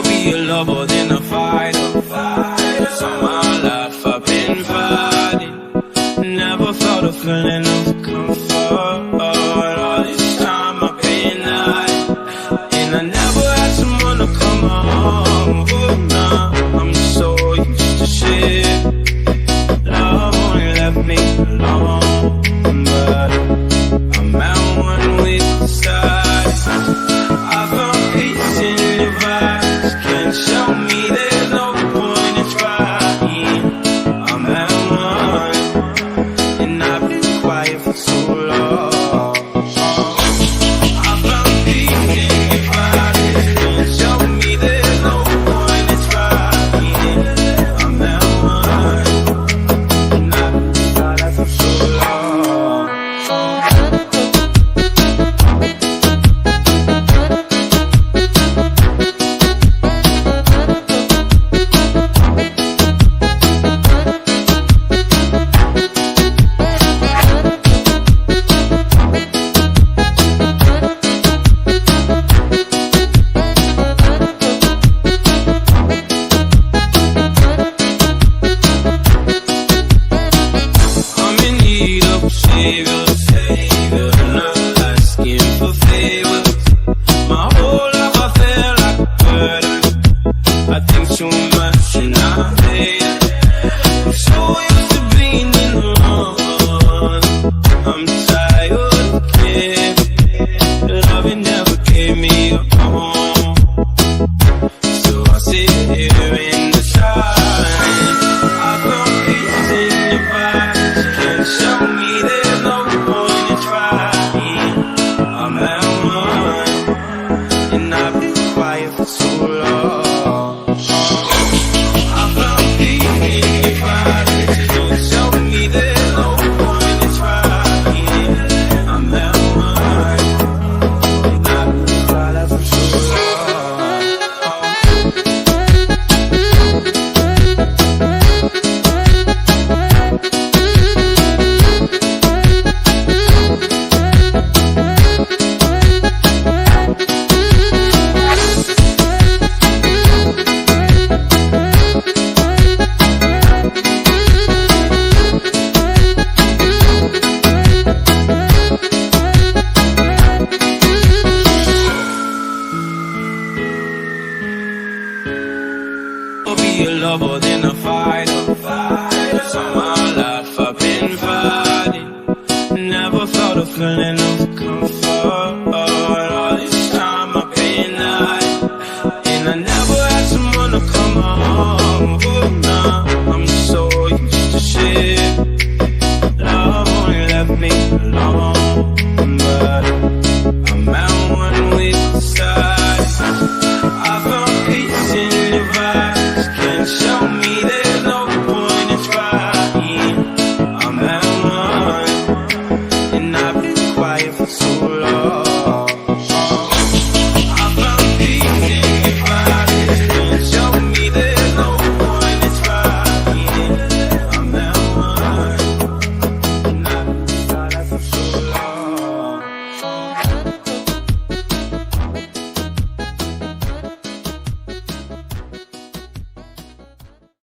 be a lover than a fighter. So my life I've been fighting, never felt a feeling of comfort. All this time I've been hiding, and I never had someone to come home. Oh, nah, I'm so used to shit. Love only left me alone, but I'm at one with the stars. I found peace in your vibes. Can't show me there's no point in trying. I'm at one, and I've been quiet for so long. I found peace in your vibes. Can't show me there's no point in trying. I'm at one, and I've been quiet for so long. I'm in need of a savior, not asking for favors. My whole life I feel like a burden. I think too much and I hate it. I'm so used to being in the wrong. I'm tired of giving. Love it never gave me a home, so I sit here in the silence. I found peace in your vibes. Can't show me there's no point in trying. I'm at one, and I've been quiet for so long. I found peace in your vibes. Can't show me there's no point in trying. I'm at one, and I've been quiet for so long. I'll be a lover than a fighter. So my life I've been fighting, never felt a feeling